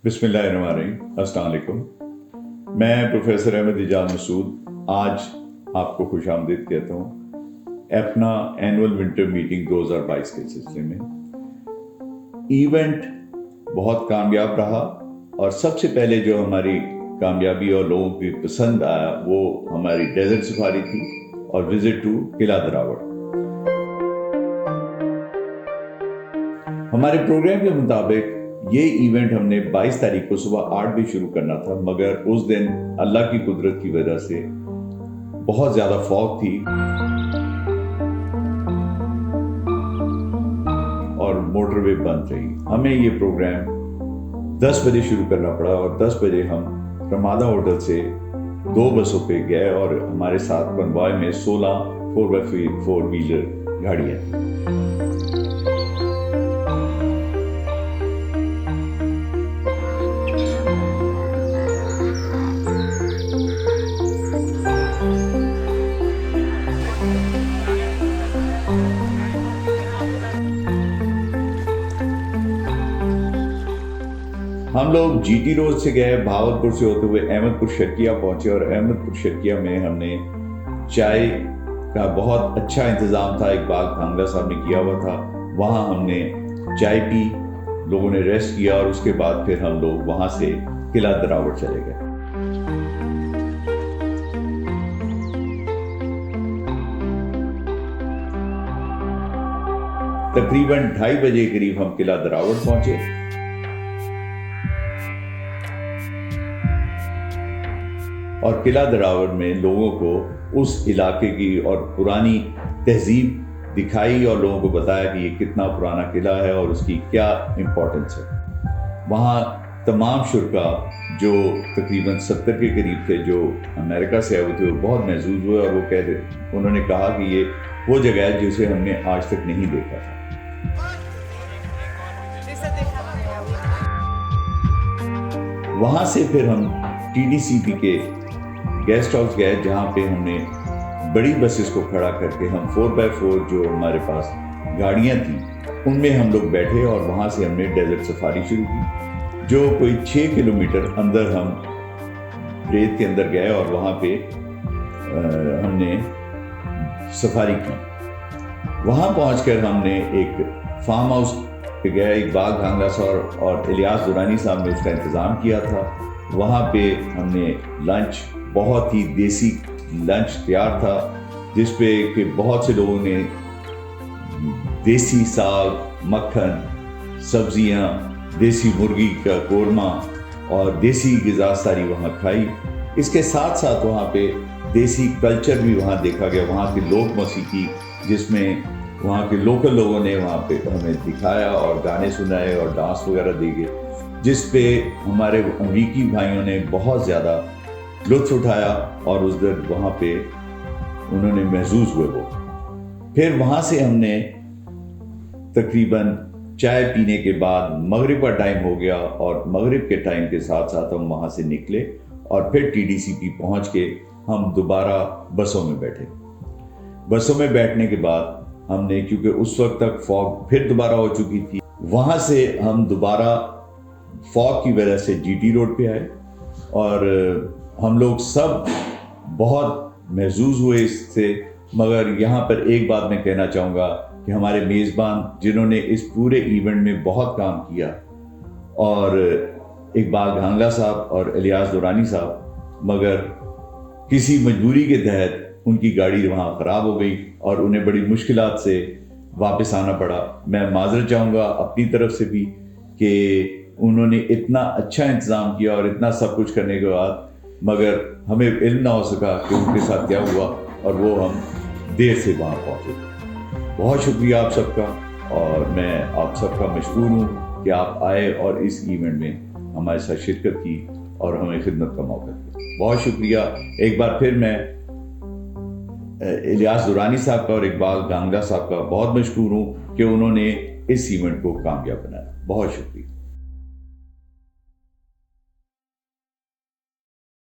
बिस्मिल्लाहिर्रहमानिर्रहीम, अस्सलाम वालेकुम। मैं प्रोफेसर अहमद इजाज़ मसूद आज आपको खुशामदीद कहता हूँ अपना एनुअल विंटर मीटिंग 2022 के सिलसिले में। इवेंट बहुत कामयाब रहा और सबसे पहले जो हमारी कामयाबी और लोगों की पसंद आया वो हमारी डेजर्ट सफारी थी और विजिट टू किला दरावड़। हमारे प्रोग्राम के मुताबिक ये इवेंट हमने 22 तारीख को सुबह 8 बजे शुरू करना था, मगर उस दिन अल्लाह की कुदरत की वजह से बहुत ज़्यादा फॉग थी और मोटरवे बंद रही। हमें ये प्रोग्राम 10 बजे शुरू करना पड़ा और 10 बजे हम रमादा होटल से 2 बसों पे गए और हमारे साथ कन्वॉय में 16 4x4 व्हीलर गाड़ियाँ थी। हम लोग जीटी रोड से गए, भावलपुर से होते हुए अहमदपुर शर्किया पहुंचे और अहमदपुर शर्किया में हमने चाय का बहुत अच्छा इंतज़ाम था, इकबाल खांगला साहब ने किया हुआ था। वहाँ हमने चाय पी, लोगों ने रेस्ट किया और उसके बाद फिर हम लोग वहाँ से किला दरावड़ चले गए। तकरीबन 2:30 बजे के करीब हम किला दरावड़ पहुंचे। और किला दरावड़ में लोगों को उस इलाके की और पुरानी तहजीब दिखाई और लोगों को बताया कि ये कितना पुराना किला है और उसकी क्या इम्पोर्टेंस है। वहाँ तमाम शुरका जो तकरीबन 70 के करीब थे जो अमेरिका से आए हुए थे वो बहुत महसूस हुए और वो उन्होंने कहा कि ये वो जगह है जिसे हमने आज तक नहीं देखा था। वहाँ से फिर हम TDCP के गेस्ट हाउस गए जहाँ पे हमने बड़ी बसेस को खड़ा करके हम 4x4 जो हमारे पास गाड़ियाँ थी उनमें हम लोग बैठे और वहाँ से हमने डेजर्ट सफारी शुरू की, जो कोई 6 किलोमीटर अंदर हम रेत के अंदर गए और वहाँ पे हमने सफारी की। वहाँ पहुँचकर हमने एक फार्म हाउस पे गए, इकबाल खांगला साहब और इलियास दुरानी साहब ने उसका इंतज़ाम किया था। वहाँ पे हमने लंच, बहुत ही देसी लंच तैयार था जिस पे कि बहुत से लोगों ने देसी साग, मक्खन, सब्जियां, देसी मुर्गी का कोरमा और देसी ग़िज़ा सारी वहाँ खाई। इसके साथ साथ वहाँ पे देसी कल्चर भी वहाँ देखा गया, वहाँ की लोक मौसीकी जिसमें वहाँ के लोकल लोगों ने वहाँ पे हमें दिखाया और गाने सुनाए और डांस वगैरह देखे, जिस पे हमारे अमरीकी भाइयों ने बहुत ज़्यादा लुत्फ़ उठाया और उस दिन वहाँ पे उन्होंने महसूस हुए वो। फिर वहाँ से हमने तकरीबन चाय पीने के बाद मगरिब का टाइम हो गया और मगरिब के टाइम के साथ साथ हम वहाँ से निकले और फिर TDCP पहुँच के हम दोबारा बसों में बैठे। बसों में बैठने के बाद हमने, क्योंकि उस वक्त तक फॉग फिर दोबारा हो चुकी थी, वहाँ से हम दोबारा फॉग की वजह से GT रोड पे आए और हम लोग सब बहुत महसूस हुए इससे। मगर यहाँ पर एक बात मैं कहना चाहूँगा कि हमारे मेज़बान जिन्होंने इस पूरे इवेंट में बहुत काम किया और इकबाल खांगला साहब और इलियास दुरानी साहब, मगर किसी मजबूरी के तहत उनकी गाड़ी वहाँ ख़राब हो गई और उन्हें बड़ी मुश्किलात से वापस आना पड़ा। मैं माज़रत चाहूँगा अपनी तरफ से भी कि उन्होंने इतना अच्छा इंतज़ाम किया और इतना सब कुछ करने के बाद मगर हमें इल्म ना हो सका कि उनके साथ क्या हुआ और वो हम देर से वहाँ पहुँचे। बहुत शुक्रिया आप सबका और मैं आप सबका मशकूर हूँ कि आप आए और इस इवेंट में हमारे साथ शिरकत की और हमें खिदमत का मौका दिया। बहुत शुक्रिया एक बार फिर। मैं इलियास दुरानी साहब का और इकबाल खांगला साहब का बहुत मशकूर हूँ कि उन्होंने इस इवेंट को कामयाब बनाया। बहुत शुक्रिया।